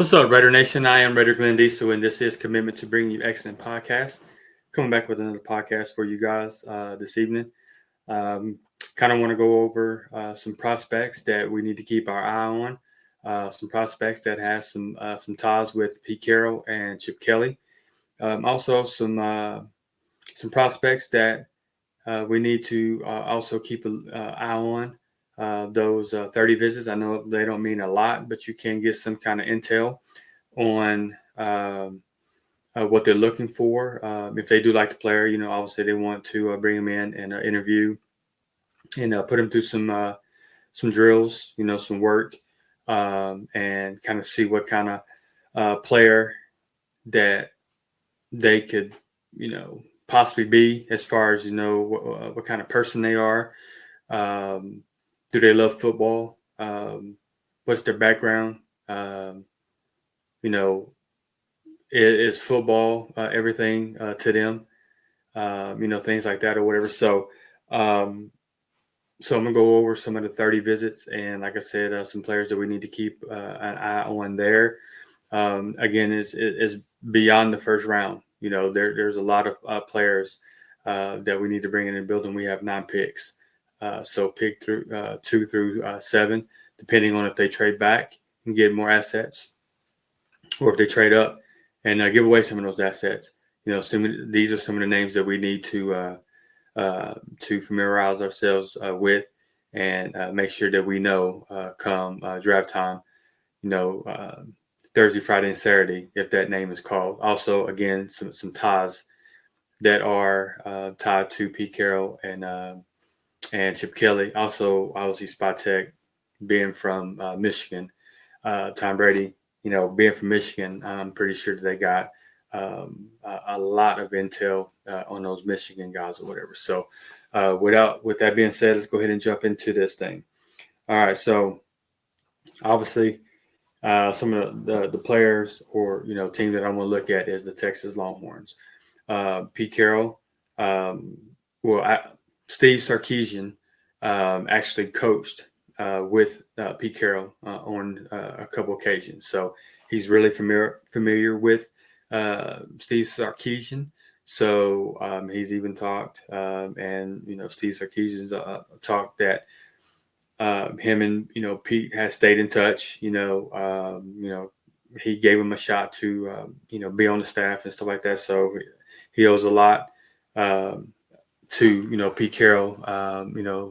What's up, Raider Nation? I am Raider Glenn Diesel, and this is Commitment to Bringing You Excellent Podcast. Coming back with another podcast for you guys this evening. Kind of want to go over some prospects that we need to keep our eye on. Some prospects that have some ties with Pete Carroll and Chip Kelly. Also, some prospects that we need to also keep an eye on. Those 30 visits, I know they don't mean a lot, but you can get some kind of intel on what they're looking for. If they do like the player, obviously they want to bring them in and interview and put them through some drills, some work, and kind of see what kind of player that they could, possibly be, as far as, what kind of person they are. Do they love football? What's their background? Is football everything to them? Things like that or whatever. So I'm going to go over some of the 30 visits. And like I said, some players that we need to keep an eye on there. Again, it's beyond the first round. There's a lot of players that we need to bring in and build, and we have 9 picks. So pick through 2 through 7, depending on if they trade back and get more assets, or if they trade up and give away some of those assets. These are some of the names that we need to familiarize ourselves with, and make sure that we know come draft time, Thursday, Friday, and Saturday, if that name is called. Also, again, some ties that are tied to Pete Carroll and Chip Kelly. Also, obviously, Spatek being from Michigan. Tom Brady, being from Michigan, I'm pretty sure that they got a lot of intel on those Michigan guys or whatever. So with that being said, let's go ahead and jump into this thing. All right, so obviously some of the players or team that I want to look at is the Texas Longhorns. Pete Carroll, Steve Sarkisian actually coached with Pete Carroll on a couple occasions. So he's really familiar with Steve Sarkisian. So he's even talked, and Steve Sarkisian's talked that him and Pete has stayed in touch. He gave him a shot to be on the staff and stuff like that. So he owes a lot to Pete Carroll.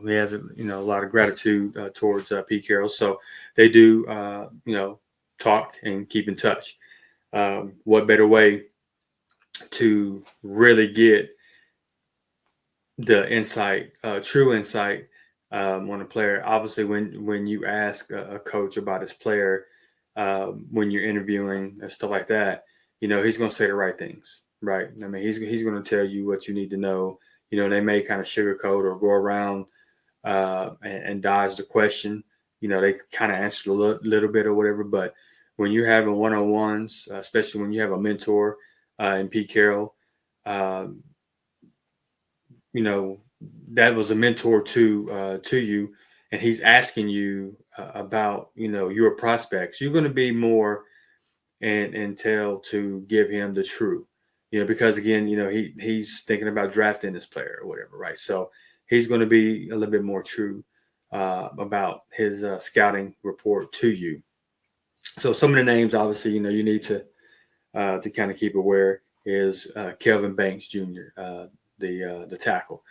He has a lot of gratitude towards Pete Carroll. So they do talk and keep in touch. What better way to really get the insight, true insight on a player? Obviously, when you ask a coach about his player, when you're interviewing and stuff like that, he's going to say the right things, right? I mean, he's going to tell you what you need to know. They may kind of sugarcoat or go around and dodge the question. They kind of answer a little bit or whatever. But when you're having one-on-ones, especially when you have a mentor in Pete Carroll, that was a mentor to you, and he's asking you about your prospects. You're going to be more entailed to give him the truth. Because again, he's thinking about drafting this player or whatever, right? So he's going to be a little bit more true about his scouting report to you. So some of the names, obviously, you need to kind of keep aware is Kelvin Banks Jr., the tackle.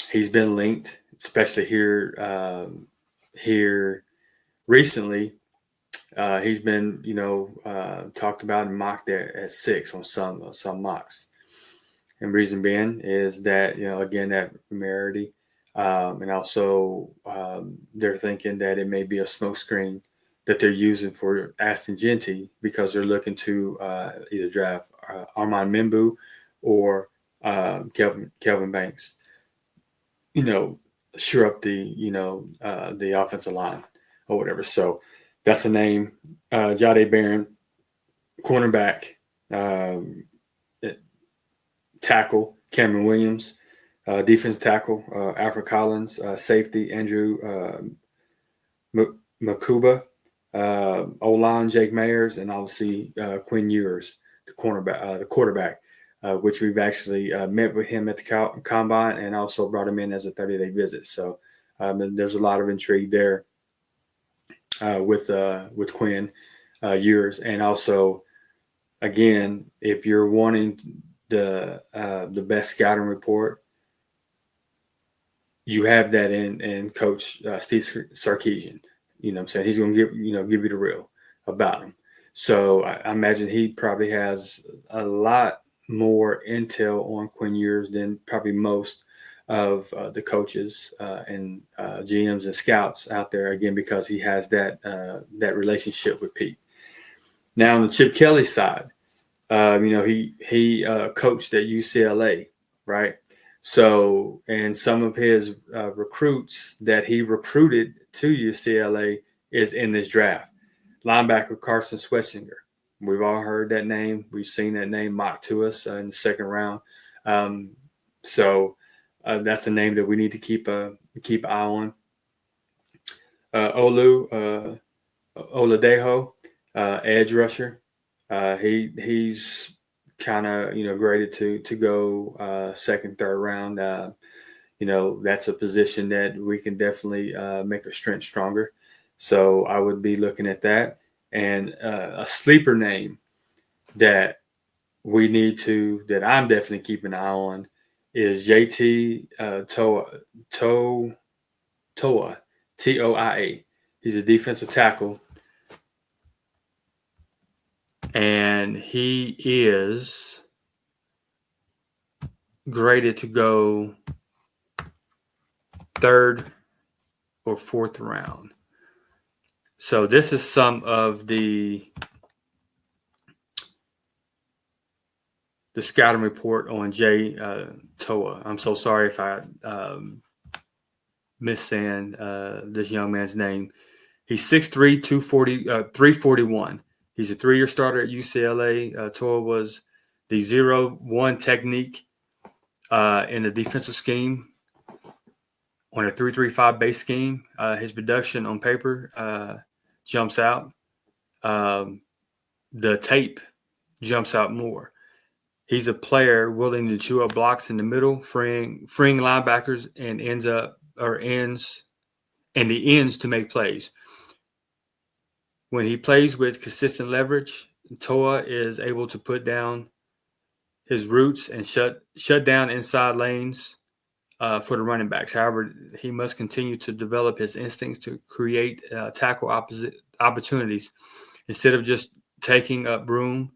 He's been linked, especially here recently. He's been, talked about and mocked at 6 on some mocks. And reason being is that, again, that familiarity. And also they're thinking that it may be a smokescreen that they're using for Aston Genty, because they're looking to either draft Armand Membu or Kelvin Banks, shore up the offensive line or whatever. So that's a name. Jade Barron, cornerback, tackle, Cameron Williams, defense tackle, Alfred Collins, safety, Andrew Makuba, O-line Jake Mayers, and obviously Quinn Ewers, the quarterback, which we've actually met with him at the combine and also brought him in as a 30-day visit. So there's a lot of intrigue there with Quinn Ewers, and also again, if you're wanting the best scouting report, you have that in Coach Steve Sarkisian. You know what I'm saying? He's going to give you the real about him. So I imagine he probably has a lot more intel on Quinn Ewers than probably most of the coaches and GMs and scouts out there, again, because he has that relationship with Pete. Now, on the Chip Kelly side, he coached at UCLA, right? So, and some of his recruits that he recruited to UCLA is in this draft. Linebacker Carson Swessinger. We've all heard that name. We've seen that name mocked to us in the second round. So that's a name that we need to keep an eye on. Oladejo, edge rusher. He's kind of graded to go second, third round. That's a position that we can definitely make our strength stronger. So I would be looking at that. And a sleeper name that we need that I'm definitely keeping an eye on is JT Toa, Toia. He's a defensive tackle. And he is graded to go third or fourth round. So this is some of the scouting report on Jay Toa. I'm so sorry if I missed saying this young man's name. He's 6'3", 341. He's a 3-year starter at UCLA. Toa was the 0-1 technique in the defensive scheme on a 3-3-5 base scheme. His production on paper jumps out. The tape jumps out more. He's a player willing to chew up blocks in the middle, freeing linebackers and ends to make plays. When he plays with consistent leverage, Toa is able to put down his roots and shut down inside lanes for the running backs. However, he must continue to develop his instincts to create tackle opportunities instead of just taking up room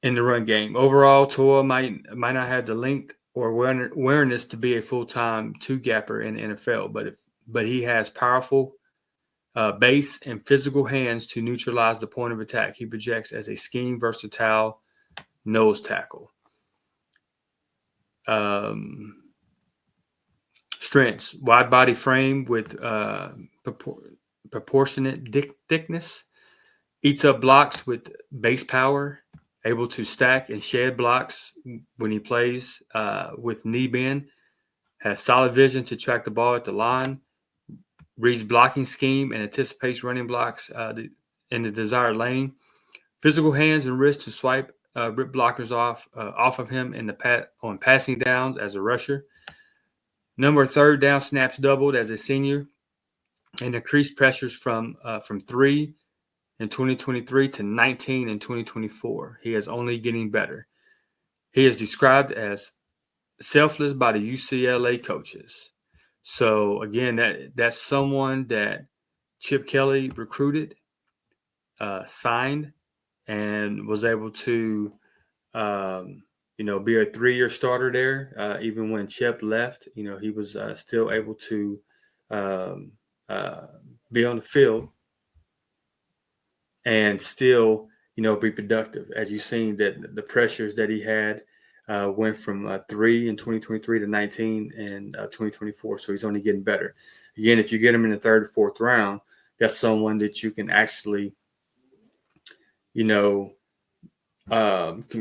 in the run game. Overall, Toa might not have the length or awareness to be a full-time two-gapper in the NFL, but he has powerful base and physical hands to neutralize the point of attack. He projects as a scheme versatile nose tackle. Strengths: wide body frame with proportionate thickness, eats up blocks with base power, able to stack and shed blocks when he plays with knee bend, has solid vision to track the ball at the line, reads blocking scheme and anticipates running blocks in the desired lane, physical hands and wrists to swipe rip blockers off of him on passing downs as a rusher. Number of third down snaps doubled as a senior, and increased pressures from 3 in 2023 to 19 in 2024. He is only getting better. He is described as selfless by the UCLA coaches. So again, that's someone that Chip Kelly recruited, signed, and was able to, be a 3-year starter there. Even when Chip left, he was still able to be on the field and still, be productive. As you've seen, that the pressures that he had went from 3 in 2023 to 19 in 2024. So he's only getting better. Again, if you get him in the third or fourth round, that's someone that you can actually, can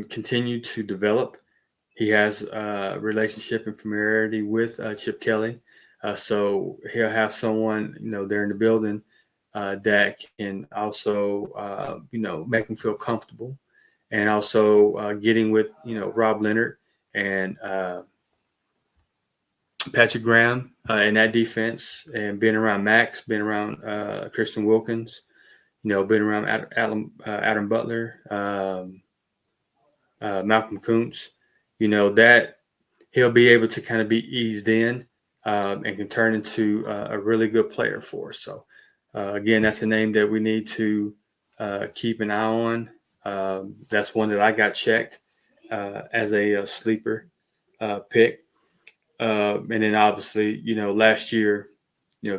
continue to develop. He has a relationship and familiarity with Chip Kelly. So he'll have someone, there in the building that can also, make them feel comfortable, and also getting with, Rob Leonard and Patrick Graham in that defense, and being around Max, being around Christian Wilkins, being around Adam Butler, Malcolm Kuntz, that he'll be able to kind of be eased in and can turn into a really good player for us. So, again, that's a name that we need to keep an eye on. That's one that I got checked as a sleeper pick. And then obviously, last year,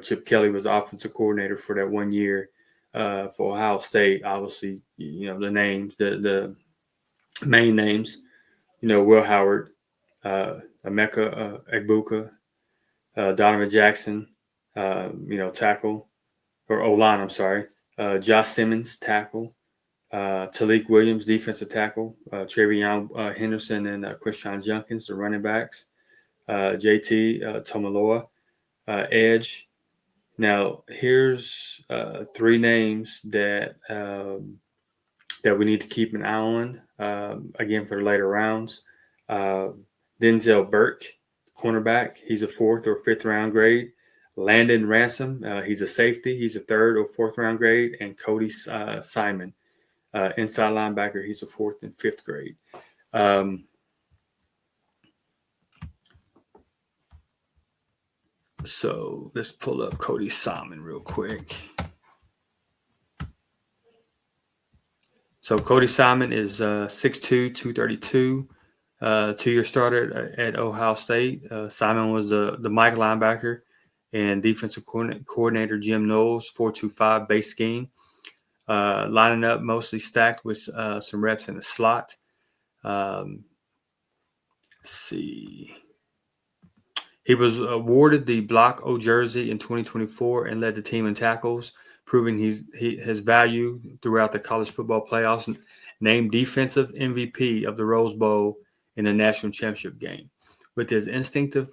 Chip Kelly was offensive coordinator for that 1 year for Ohio State. Obviously, the names, the main names, Will Howard, Emeka Egbuka, Donovan Jackson, tackle, or O-line, I'm sorry. Josh Simmons, tackle. Talik Williams, defensive tackle. Travion Henderson and Christian Jenkins, the running backs. JT Tomaloa, edge. Now, here's three names that we need to keep an eye on, again, for the later rounds. Denzel Burke, cornerback. He's a 4th or 5th round grade. Landon Ransom, he's a safety. He's a 3rd or 4th round grade. And Cody Simon, inside linebacker. He's a 4th and 5th grade. So let's pull up Cody Simon real quick. So Cody Simon is 6'2", 232, 2-year starter at Ohio State. Simon was the Mike linebacker and defensive coordinator Jim Knowles' 4-2-5 base scheme, lining up mostly stacked with some reps in the slot. Let's see. He was awarded the Block O jersey in 2024 and led the team in tackles, proving his value throughout the college football playoffs. Named defensive MVP of the Rose Bowl in the national championship game. With his instinctive,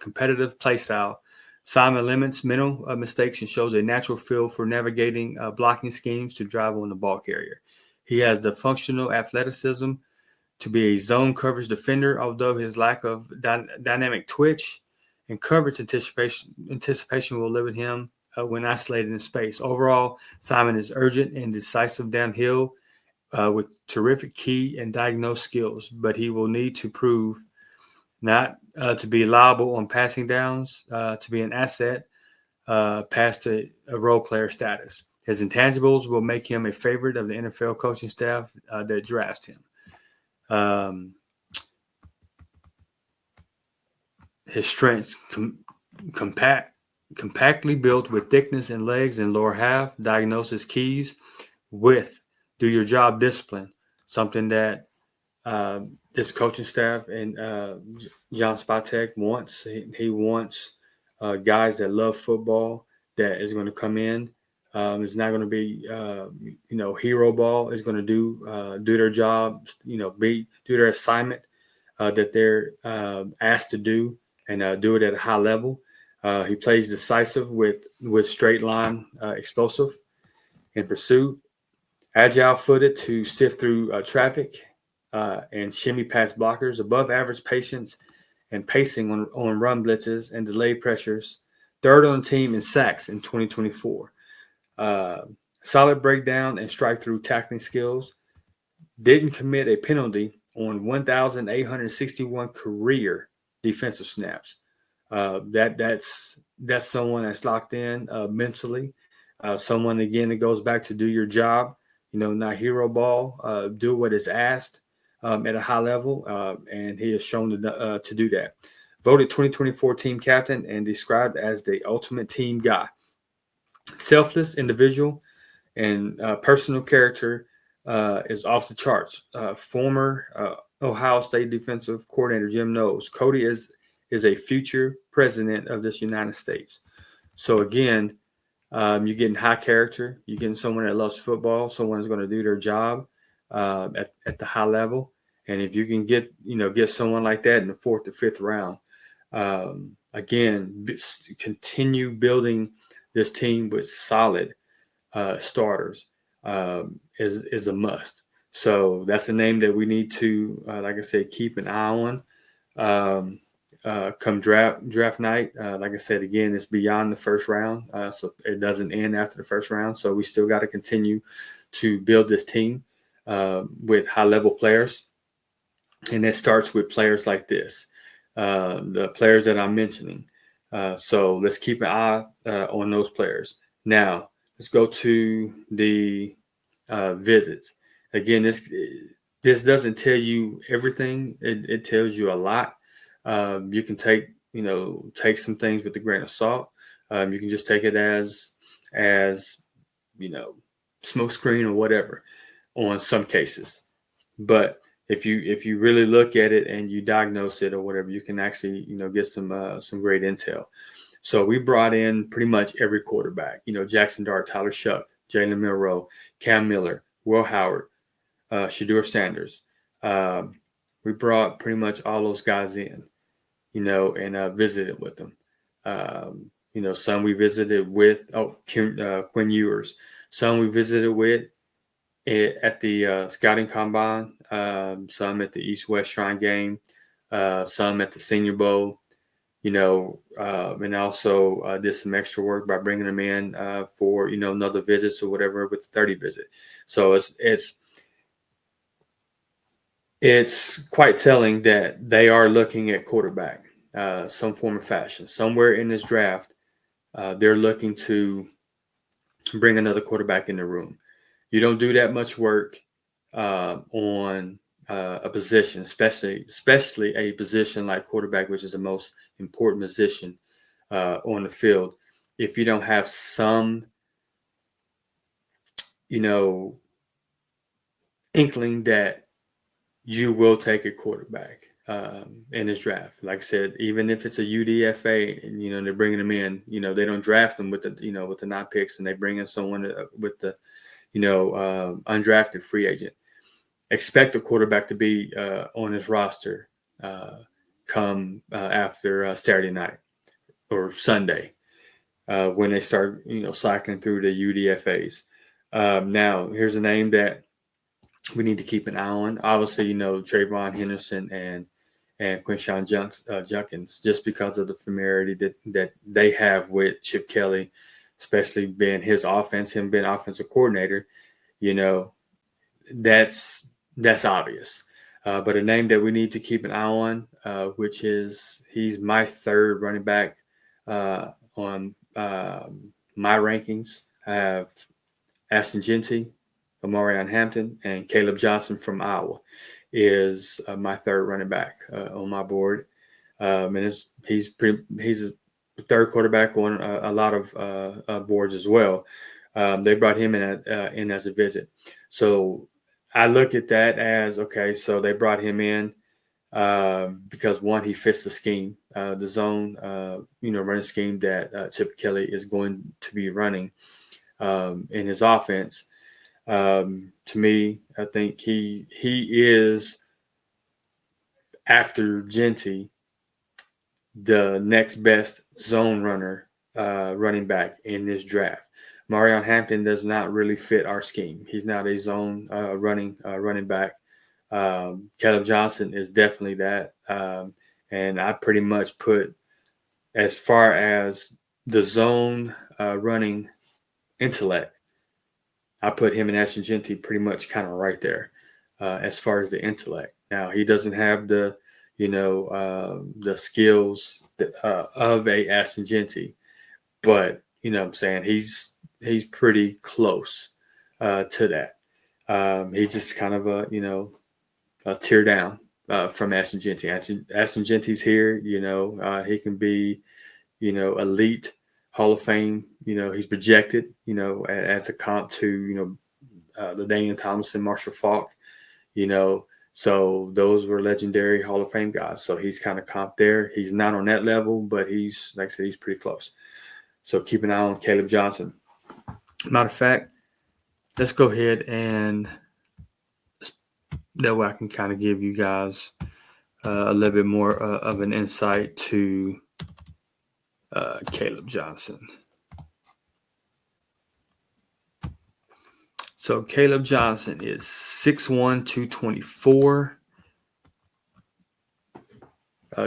competitive play style, Simon limits mental mistakes and shows a natural feel for navigating blocking schemes to drive on the ball carrier. He has the functional athleticism to be a zone coverage defender, although his lack of dynamic twitch and coverage anticipation will limit him when isolated in space. Overall, Simon is urgent and decisive downhill with terrific key and diagnose skills, but he will need to prove not to be liable on passing downs, to be an asset past a role player status. His intangibles will make him a favorite of the NFL coaching staff that drafts him. His strengths, compactly built with thickness in legs and lower half, diagnosis keys, width, do your job discipline, something that this coaching staff and John Spatek wants. He wants guys that love football, that is going to come in. It's not going to be, hero ball. It's going to do their job, do their assignment that they're asked to do, and do it at a high level. He plays decisive with straight line, explosive in pursuit, agile footed to sift through traffic and shimmy past blockers, above average patience and pacing on run blitzes and delayed pressures. 3rd on the team in sacks in 2024. Solid breakdown and strike through tackling skills. Didn't commit a penalty on 1,861 career defensive snaps. That's someone that's locked in mentally. Someone, again, that goes back to do your job, not hero ball, do what is asked at a high level, and he has shown to do that. Voted 2024 team captain and described as the ultimate team guy. Selfless individual and personal character is off the charts. Former Ohio State defensive coordinator Jim Knowles. Cody is a future president of this United States. So again, you're getting high character. You're getting someone that loves football. Someone who's going to do their job at the high level. And if you can get someone like that in the 4th or 5th round, again, continue building this team with solid starters is a must. So that's a name that we need to, like I said, keep an eye on. Come draft night, like I said, again, it's beyond the first round, so it doesn't end after the first round. So we still got to continue to build this team with high-level players, and it starts with players like this, the players that I'm mentioning. So let's keep an eye on those players. Now, let's go to the visits. Again, this doesn't tell you everything. It tells you a lot. You can take some things with a grain of salt. You can just take it as smoke screen or whatever on some cases. But if you really look at it and you diagnose it or whatever, you can actually get some great intel. So we brought in pretty much every quarterback. Jackson Dart, Tyler Shuck, Jalen Milroe, Cam Miller, Will Howard, Shedeur Sanders. We brought pretty much all those guys in, and visited with them. Some we visited with Quinn Ewers. Some we visited with at the scouting combine. Some at the East-West Shrine game. Some at the Senior Bowl. And also did some extra work by bringing them in for another visits or whatever with the 30 visit. So it's quite telling that they are looking at quarterback, some form of fashion. Somewhere in this draft, they're looking to bring another quarterback in the room. You don't do that much work on a position, especially a position like quarterback, which is the most important position on the field, if you don't have some, inkling that you will take a quarterback in this draft. Like I said, even if it's a UDFA and they're bringing them in, they don't draft them with the 9 picks, and they bring in someone with the undrafted free agent. Expect a quarterback to be on his roster come after Saturday night or Sunday when they start cycling through the UDFAs. Now here's a name that we need to keep an eye on. Obviously, Trayvon Henderson and Quinshawn Junkins, just because of the familiarity that they have with Chip Kelly, especially being his offense, him being offensive coordinator. That's obvious. But a name that we need to keep an eye on, which is he's my third running back on my rankings. I have Ashton Jeanty, Omarion Hampton, and Caleb Johnson from Iowa is my third running back on my board. And he's a third quarterback on a lot of boards as well. They brought him in as a visit. So I look at that as, okay, so they brought him in because, one, he fits the scheme, the zone, running scheme that Chip Kelly is going to be running in his offense. To me, I think he is, after Jeanty, the next best zone running back in this draft. Marion Hampton does not really fit our scheme. He's not a zone running back. Caleb Johnson is definitely that. And I pretty much put, as far as the zone running intellect, I put him and Ashton Jeanty pretty much kind of right there as far as the intellect. Now, he doesn't have the skills of a Ashton Jeanty, but what I'm saying, he's pretty close to that. He's just kind of a tear down from Ashton Jeanty. Ashton Jeanty's here, he can be, elite Hall of Fame. He's projected, as a comp to, LaDainian Tomlinson, Marshall Faulk, so those were legendary Hall of Fame guys. So he's kind of comp there. He's not on that level, but he's, like I said, he's pretty close. So keep an eye on Caleb Johnson. Matter of fact, let's go ahead and that way I can kind of give you guys a little bit more of an insight to Caleb Johnson. So Caleb Johnson is 6'1", 224.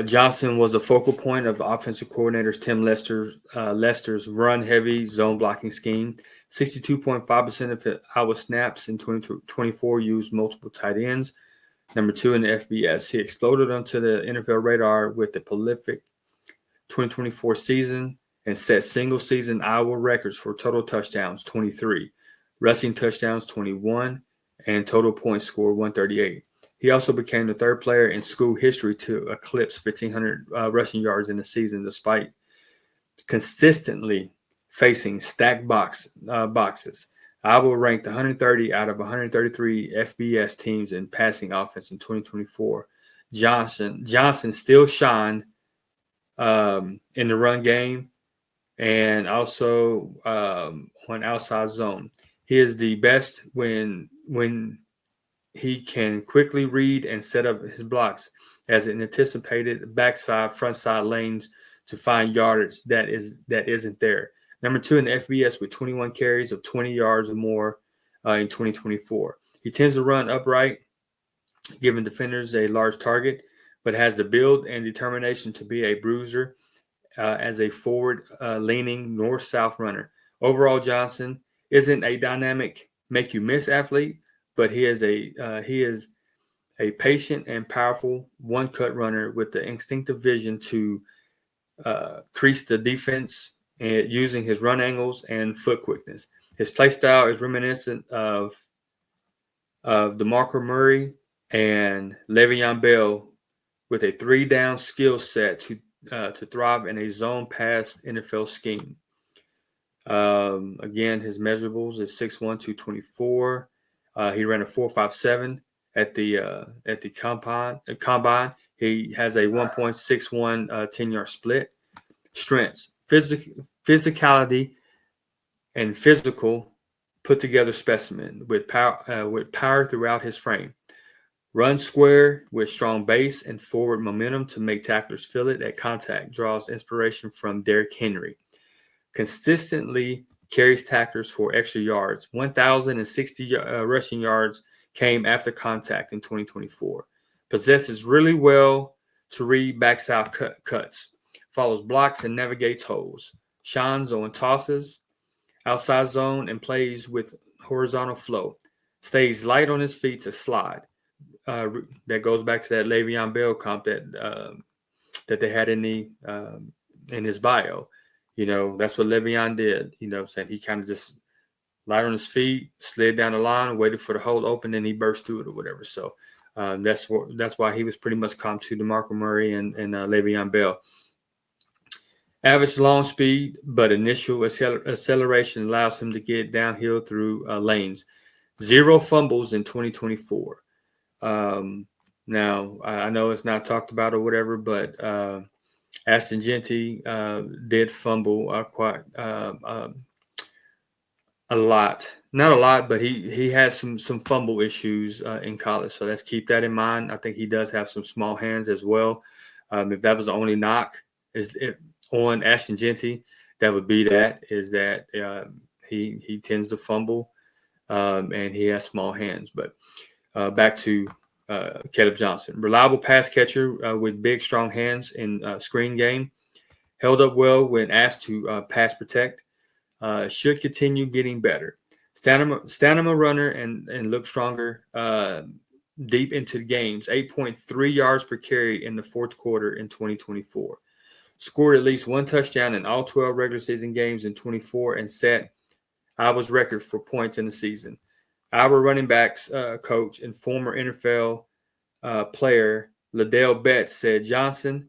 Johnson was a focal point of offensive coordinators Tim Lester's run-heavy zone blocking scheme. 62.5% of Iowa snaps in 2024 used multiple tight ends. Number 2 in the FBS. He exploded onto the NFL radar with the prolific 2024 season and set single-season Iowa records for total touchdowns, 23, rushing touchdowns, 21, and total points scored, 138. He also became the third player in school history to eclipse 1,500 rushing yards in a season, despite consistently facing stacked boxes. Iowa ranked 130 out of 133 FBS teams in passing offense in 2024. Johnson still shined in the run game and also on outside zone. He is the best when he can quickly read and set up his blocks as an anticipated backside, frontside lanes to find yardage that isn't there. Number 2 in the FBS with 21 carries of 20 yards or more in 2024. He tends to run upright, giving defenders a large target, but has the build and determination to be a bruiser as a forward-leaning north-south runner. Overall, Johnson isn't a dynamic make-you-miss athlete, but he is a patient and powerful one-cut runner with the instinctive vision to crease the defense and using his run angles and foot quickness. His play style is reminiscent of DeMarco Murray and Le'Veon Bell, with a 3-down skill set to thrive in a zone pass NFL scheme. Again, his measurables is 6'1", 224. He ran a 4.57 at the combine. He has a 1.61 10-yard split. Strengths, physicality, and physical put together specimen with power throughout his frame. Runs square with strong base and forward momentum to make tacklers feel it at contact. Draws inspiration from Derrick Henry. Consistently carries tacklers for extra yards. 1,060 rushing yards came after contact in 2024. Possesses really well to read backside cuts. Follows blocks and navigates holes. Shines on tosses, outside zone, and plays with horizontal flow. Stays light on his feet to slide. That goes back to that Le'Veon Bell comp that they had in his bio. You know, that's what Le'Veon did. You know, saying he kind of just light on his feet, slid down the line, waited for the hole open, and he burst through it or whatever. So that's why he was pretty much comp to DeMarco Murray and Le'Veon Bell. Average long speed, but initial acceleration allows him to get downhill through lanes. 0 fumbles in 2024. Now, I know it's not talked about or whatever, but Ashton Jeanty did fumble quite a lot. Not a lot, but he has some fumble issues in college. So let's keep that in mind. I think he does have some small hands as well. If that was the only knock on Ashton Jeanty, that would be that he tends to fumble and he has small hands. But back to Caleb Johnson. Reliable pass catcher with big, strong hands in screen game. Held up well when asked to pass protect. Should continue getting better. Stamina runner and look stronger deep into the games. 8.3 yards per carry in the fourth quarter in 2024. Scored at least 1 touchdown in all 12 regular season games in 24 and set Iowa's record for points in the season. Iowa running backs coach and former NFL player Liddell Betts said Johnson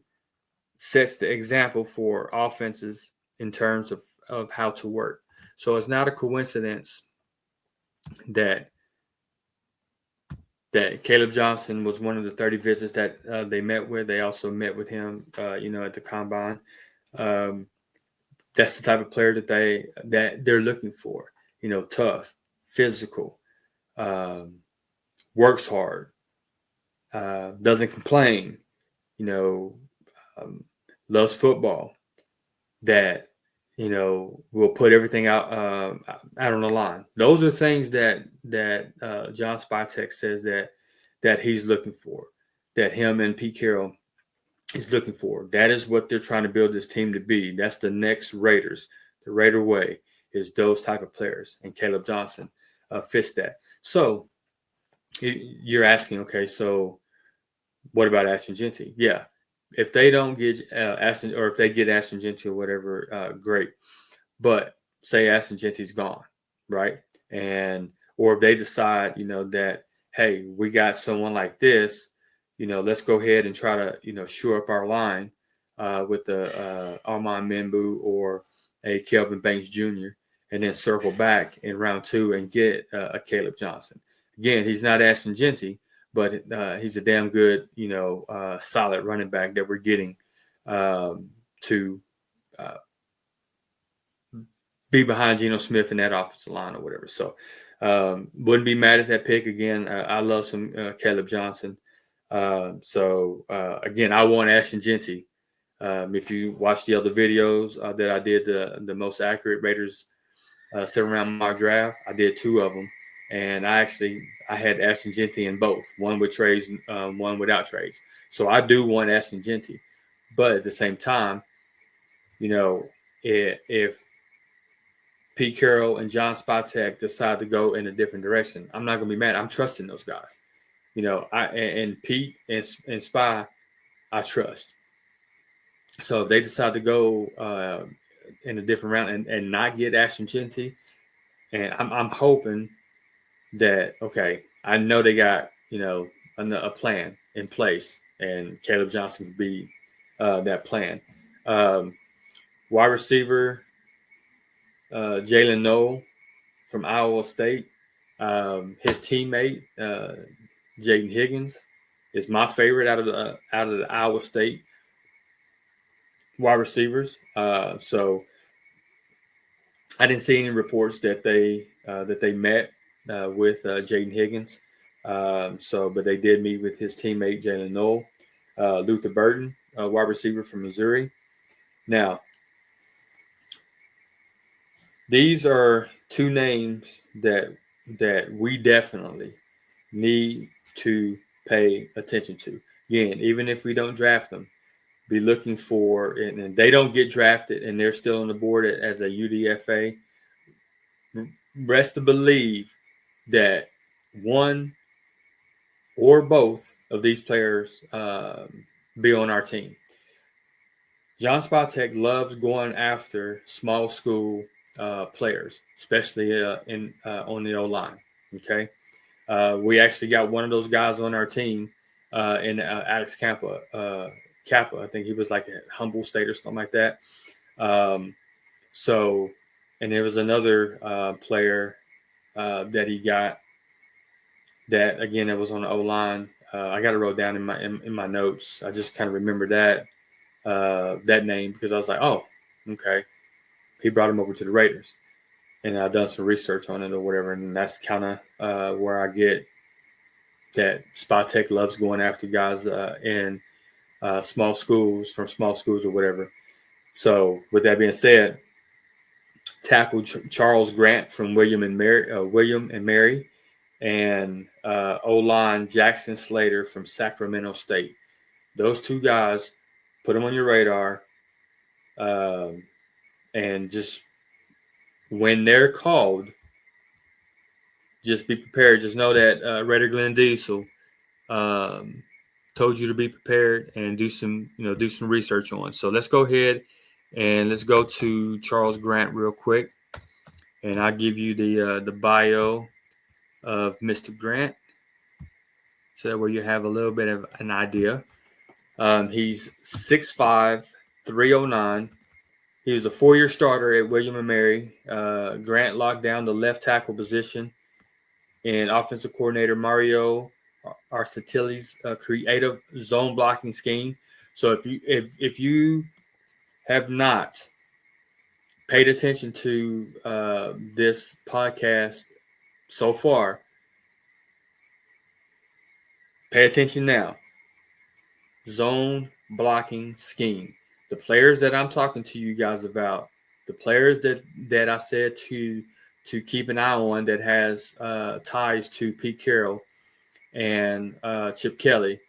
sets the example for offenses in terms of how to work. So it's not a coincidence that Caleb Johnson was one of the 30 visits that they met with. They also met with him, at the combine. That's the type of player that they're looking for. You know, tough, physical, works hard, doesn't complain. You know, loves football. That we'll put everything out on the line. Those are things that John Spytek says that he's looking for, that him and Pete Carroll is looking for. That is what they're trying to build this team to be. That's the next Raiders. The Raider way is those type of players, and Caleb Johnson fits that. So you're asking, okay, so what about Ashton Jeanty? Yeah, if they don't get Ashton, or if they get Ashton Jeanty or whatever, great. But say Ashton Jeanty's gone, right? Or if they decide, that, hey, we got someone like this, let's go ahead and try to, shore up our line with the Armand Membu or a Kelvin Banks Jr., and then circle back in round 2 and get a Caleb Johnson. Again, he's not Ashton Jeanty, but he's a damn good, solid running back that we're getting to be behind Geno Smith in that offensive line or whatever. So wouldn't be mad at that pick. Again, I love some Caleb Johnson. Again, I want Ashton Jeanty. If you watch the other videos that I did, the most accurate Raiders 7-round mock draft, I did 2 of them. And I had Ashton Jeanty in both, one with trades, one without trades. So I do want Ashton Jeanty. But at the same time, if Pete Carroll and John Spytek decide to go in a different direction, I'm not going to be mad. I'm trusting those guys. And Pete and Spy, I trust. So if they decide to go in a different round and not get Ashton Jeanty, and I'm hoping that, okay, I know they got, a plan in place, and Caleb Johnson could be that plan. Wide receiver, Jalen Noel from Iowa State. His teammate, Jaden Higgins, is my favorite out of the Iowa State wide receivers. So I didn't see any reports that they met with Jaden Higgins. But they did meet with his teammate Jalen Noel. Luther Burton, wide receiver from Missouri. Now, these are 2 names that we definitely need to pay attention to. Again, even if we don't draft them, be looking for, and they don't get drafted and they're still on the board as a UDFA, rest to believe that one or both of these players be on our team. John Spytek loves going after small school players, especially on the O-line. Okay, we actually got one of those guys on our team in Alex Kappa. I think he was like at Humboldt State or something like that. And there was another player that he got that, again, that was on the O-line. I got it wrote down in my notes. I just kind of remember that name because I was like, oh, okay. He brought him over to the Raiders, and I've done some research on it or whatever, and that's kind of where I get that Spytek loves going after guys in small schools or whatever. So with that being said, tackle Charles Grant from William and Mary, and O-line Jackson Slater from Sacramento State. Those 2 guys, put them on your radar, and just when they're called, just be prepared. Just know that Raider Glenn Diesel told you to be prepared and do some research on. So let's go ahead and let's go to Charles Grant real quick, and I'll give you the bio of Mr. Grant, so that way you have a little bit of an idea. He's 6'5", 309. He was a 4-year starter at William and Mary. Grant locked down the left tackle position in offensive coordinator Mario Arcetti's creative zone blocking scheme. So if you have not paid attention to this podcast so far, pay attention now. Zone blocking scheme. The players that I'm talking to you guys about The players that I said to keep an eye on that has ties to Pete Carroll and Chip Kelly,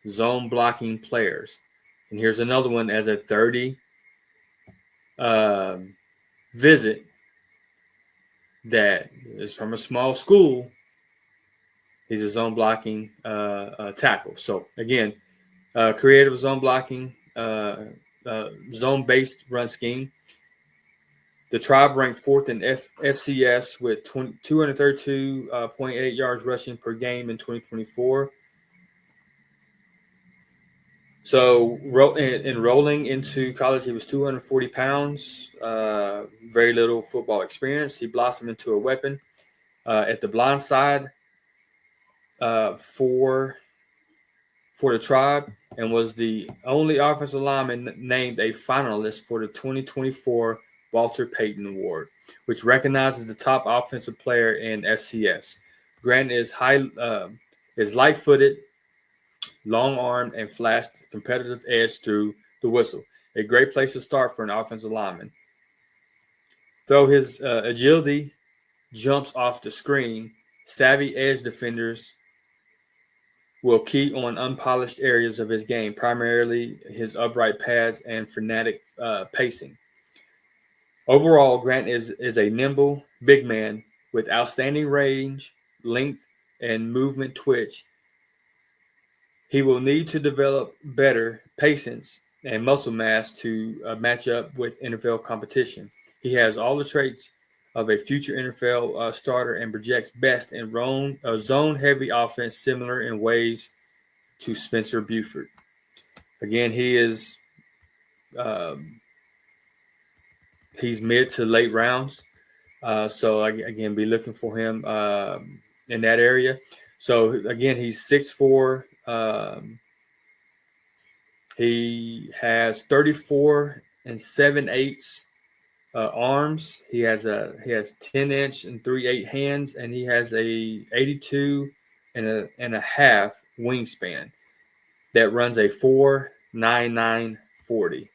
zone blocking players. And here's another one as a 30 visit that is from a small school. He's a zone blocking tackle. So again, creative zone blocking, zone-based run scheme. The Tribe ranked fourth in FCS with 232.8 yards rushing per game in 2024. So enrolling into college, he was 240 pounds, very little football experience. He blossomed into a weapon at the blind side for the Tribe, and was the only offensive lineman named a finalist for the 2024 Walter Payton Award, which recognizes the top offensive player in FCS. Grant is light-footed, long-armed, and flashed competitive edge through the whistle. A great place to start for an offensive lineman. Though his agility jumps off the screen, savvy edge defenders will key on unpolished areas of his game, primarily his upright pads and frenetic pacing. Overall, Grant is a nimble big man with outstanding range, length, and movement twitch. He will need to develop better patience and muscle mass to match up with NFL competition. He has all the traits of a future NFL starter and projects best in zone-heavy offense, similar in ways to Spencer Buford. Again, he is he's mid to late rounds. So again, be looking for him in that area. So again, he's 6'4". He has 34 7/8 arms. He has 10-inch and 3/8 hands, and he has a 82 and a half wingspan that runs a 4.99 40.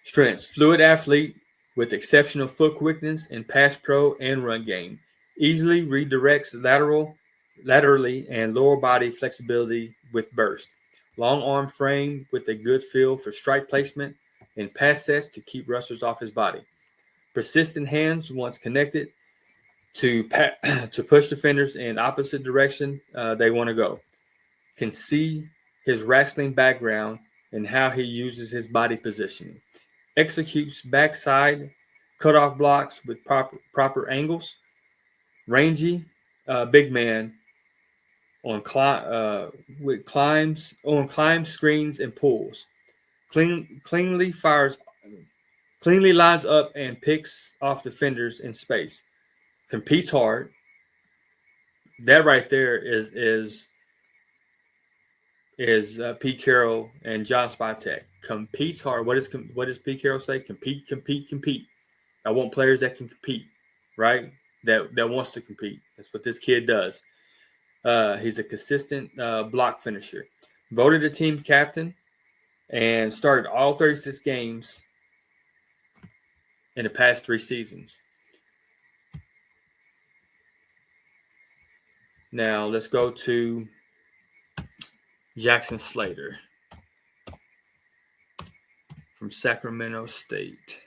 Strengths: fluid athlete with exceptional foot quickness in pass pro and run game. Easily redirects laterally and lower body flexibility with burst. Long arm frame with a good feel for strike placement and pass sets to keep rushers off his body. Persistent hands once connected to push defenders in opposite direction they want to go. Can see his wrestling background and how he uses his body positioning. Executes backside cutoff blocks with proper angles. Rangy big man on climb screens and pulls. Cleanly lines up and picks off defenders in space. Competes hard. That right there is Pete Carroll and John Spytek. Competes hard. What does Pete Carroll say? Compete. I want players that can compete, right? That wants to compete. That's what this kid does. He's a consistent block finisher. Voted a team captain and started all 36 games in the past 3 seasons. Now let's go to Jackson Slater from Sacramento State.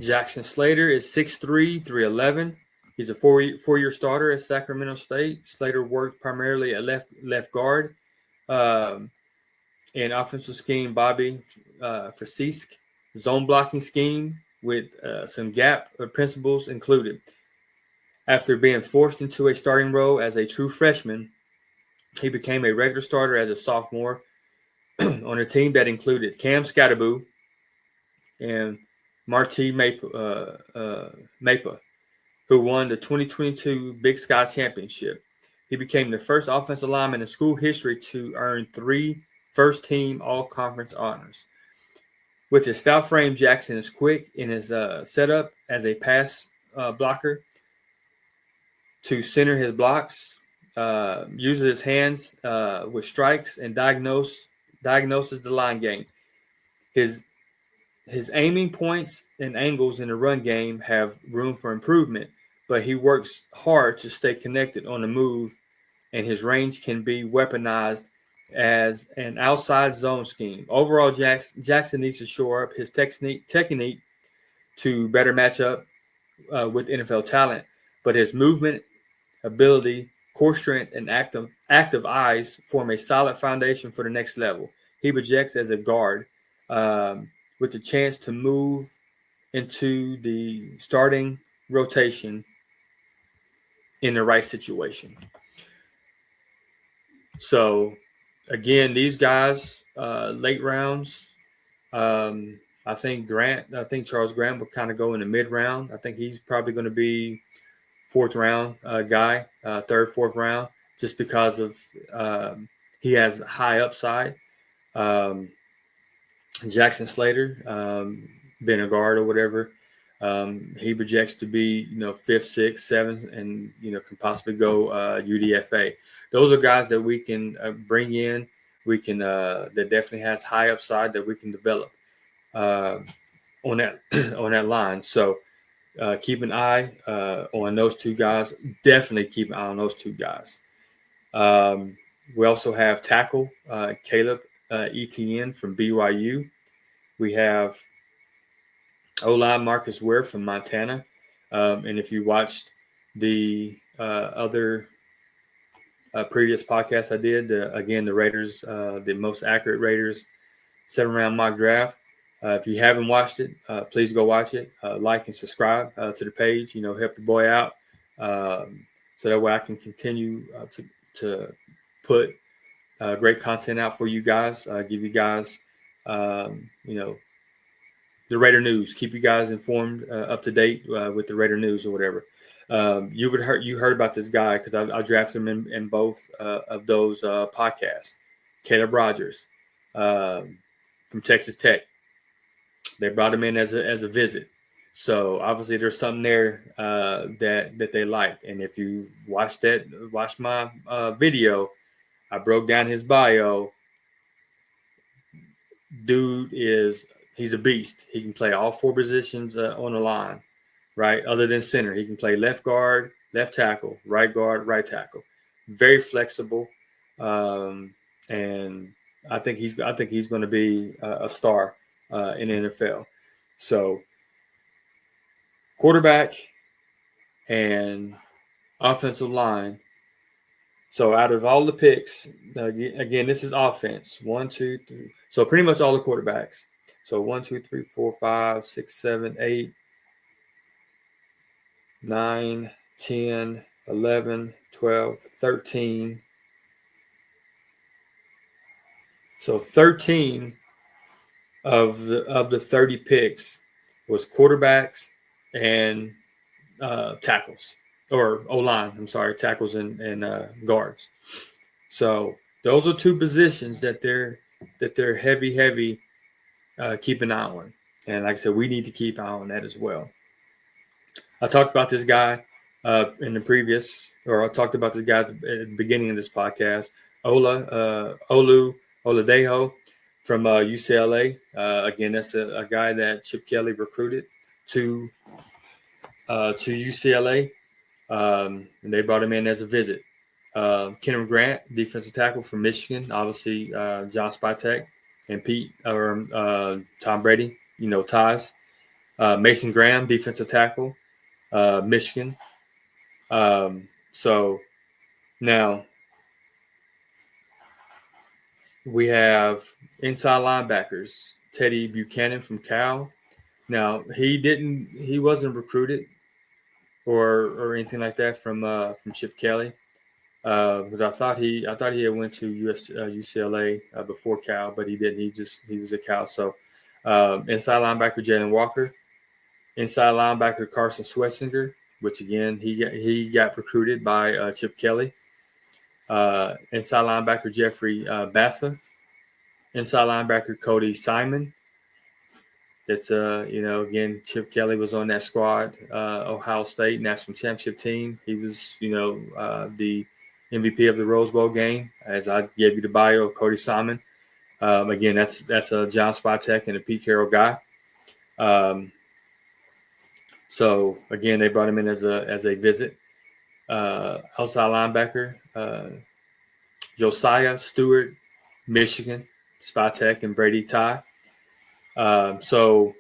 Jackson Slater is 6'3", 311. He's a four-year starter at Sacramento State. Slater worked primarily at left guard in offensive scheme Bobby Francisk, zone blocking scheme with some gap principles included. After being forced into a starting role as a true freshman, he became a regular starter as a sophomore on a team that included Cam Scatterboo and Marty Mapa, who won the 2022 Big Sky Championship. He became the first offensive lineman in school history to earn 3 first-team all-conference honors. With his stout frame, Jackson is quick in his setup as a pass blocker to center his blocks. uses his hands with strikes and diagnoses the line game. His aiming points and angles in the run game have room for improvement, but he works hard to stay connected on the move, and his range can be weaponized as an outside zone scheme. Overall, Jackson needs to shore up his technique to better match up with NFL talent, but his movement, ability, core strength, and active eyes form a solid foundation for the next level. He projects as a guard with the chance to move into the starting rotation in the right situation. So, again, these guys, late rounds. I think Charles Grant will kind of go in the mid round. I think he's probably going to be fourth round guy, third, fourth round, just because of he has high upside. Jackson Slater, being a guard or whatever, he projects to be fifth, sixth, seventh, and can possibly go UDFA. Those are guys that we can bring in. We can that definitely has high upside that we can develop on that line. So keep an eye on those two guys. Definitely keep an eye on those two guys. We also have tackle Caleb Etienne from BYU. We have O-line Marcus Ware from Montana. And if you watched the other previous podcast I did, again, the Raiders, the most accurate Raiders 7-round mock draft. If you haven't watched it, please go watch it. Like and subscribe to the page. Help the boy out so that way I can continue to put great content out for you guys. Give you guys, the Raider news. Keep you guys informed, up to date with the Raider news or whatever. You heard about this guy because I drafted him in both of those podcasts. Caleb Rogers from Texas Tech. They brought him in as a visit. So obviously there's something there that they liked. And if you watched my video, I broke down his bio. Dude he's a beast. He can play all four positions on the line, right? Other than center, he can play left guard, left tackle, right guard, right tackle. Very flexible, and I think he's going to be a star in the NFL. So, quarterback and offensive line. So out of all the picks, again, this is offense. 1, 2, 3. So pretty much all the quarterbacks. So 1, 2, 3, 4, 5, 6, 7, 8, 9, 10, 11, 12, 13. So 13 of the 30 picks was quarterbacks and tackles. Or O-line, I'm sorry, tackles and guards. So those are two positions that they're heavy keep an eye on. And like I said, we need to keep an eye on that as well. I talked about this guy in the previous, or I talked about this guy at the beginning of this podcast, Olu Oladejo from UCLA. Again, that's a guy that Chip Kelly recruited to UCLA. And they brought him in as a visit. Kenneth Grant, defensive tackle from Michigan, obviously John Spytek and Tom Brady, ties. Mason Graham, defensive tackle, Michigan. So now we have inside linebackers, Teddy Buchanan from Cal. Now he wasn't recruited or anything like that from Chip Kelly. Because I thought he had went to UCLA before Cal, but he didn't. He was at Cal. So inside linebacker Jalen Walker, inside linebacker Carson Swessinger, which again he got recruited by Chip Kelly. Inside linebacker Jeffrey Bassa, inside linebacker Cody Simon. It's again Chip Kelly was on that squad, Ohio State national championship team. He was the MVP of the Rose Bowl game, as I gave you the bio of Cody Simon. Again, that's a John Spytek and a Pete Carroll guy. So again, they brought him in as a visit. Outside linebacker, Josiah Stewart, Michigan, Spytek and Brady Ty. So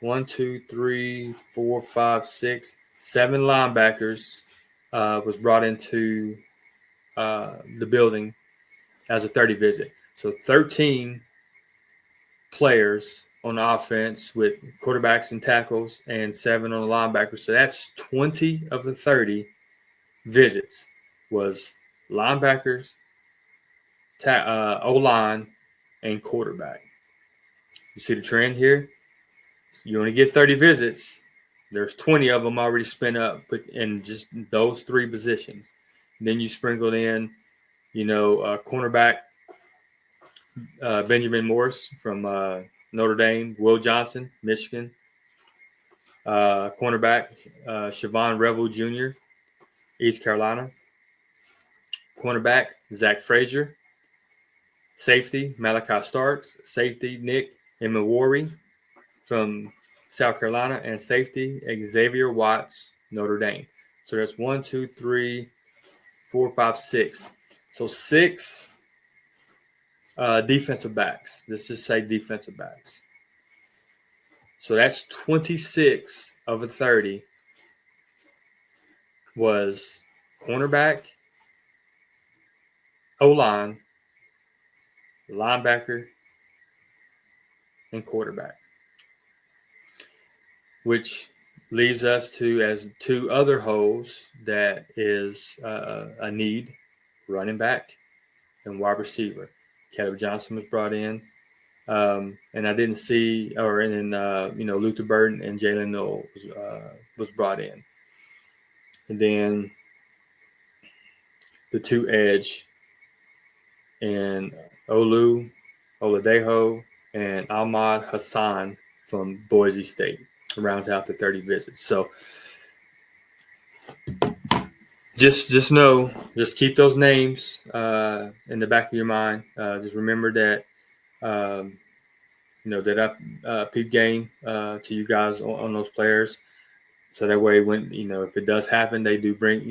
1, 2, 3, 4, 5, 6, 7 linebackers was brought into the building as a 30 visit. So 13 players on offense with quarterbacks and tackles and 7 on the linebackers. So that's 20 of the 30 visits was linebackers, O-line, and quarterback. You see the trend here? You only get 30 visits. There's 20 of them already spent up in just those 3 positions. Then you sprinkled in, cornerback Benjamin Morris from Notre Dame, Will Johnson, Michigan, cornerback Siobhan Revel Jr., East Carolina, cornerback Zach Frazier, safety Malachi Starks, safety Nick Imawari from South Carolina, and safety Xavier Watts, Notre Dame. So that's 1, 2, 3, 4, 5, 6. So 6 defensive backs. Let's just say defensive backs. So that's 26 of the 30 was cornerback, O-line, linebacker, and quarterback, which leaves us to as 2 other holes that is a need, running back and wide receiver. Caleb Johnson was brought in, and I didn't see, Luther Burden and Jalen Noel was brought in. And then the 2 edge and Oladejo and Ahmad Hassan from Boise State rounds out the 30 visits. So just keep those names in the back of your mind. Just remember that that I peep game to you guys on those players. So that way, when if it does happen, they do bring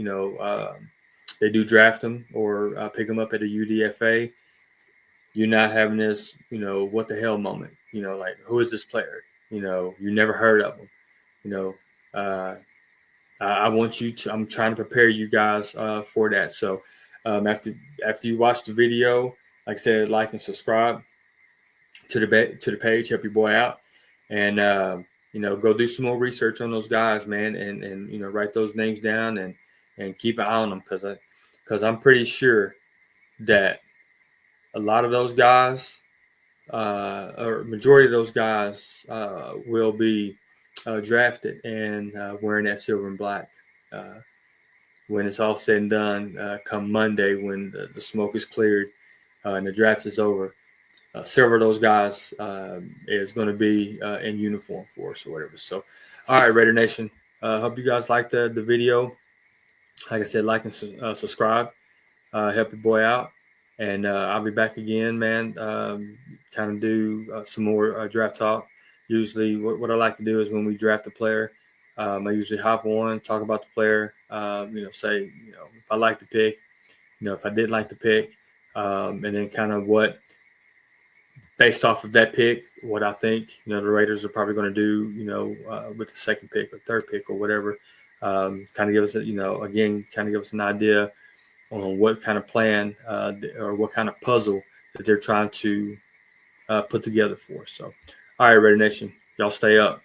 they do draft them or pick them up at a UDFA. You're not having this what the hell moment. Like, who is this player? You never heard of them. I want you to. I'm trying to prepare you guys for that. So after you watch the video, like I said, like and subscribe to the page. Help your boy out, and go do some more research on those guys, man, and write those names down and keep an eye on them because I'm pretty sure that a lot of those guys, or majority of those guys, will be drafted and wearing that silver and black when it's all said and done. Come Monday, when the smoke is cleared and the draft is over, several of those guys is going to be in uniform for us or whatever. So, all right, Raider Nation. Hope you guys liked the video. Like I said, like and subscribe. Help your boy out. And I'll be back again, man. Kind of do some more draft talk. Usually what I like to do is when we draft a player, I usually hop on, talk about the player, say, if I like the pick, if I didn't like the pick, and then kind of what, based off of that pick, what I think, the Raiders are probably going to do, with the second pick or third pick or whatever. Kind of give us, kind of give us an idea on what kind of plan or what kind of puzzle that they're trying to put together for us. So, all right, Raider Nation, y'all stay up.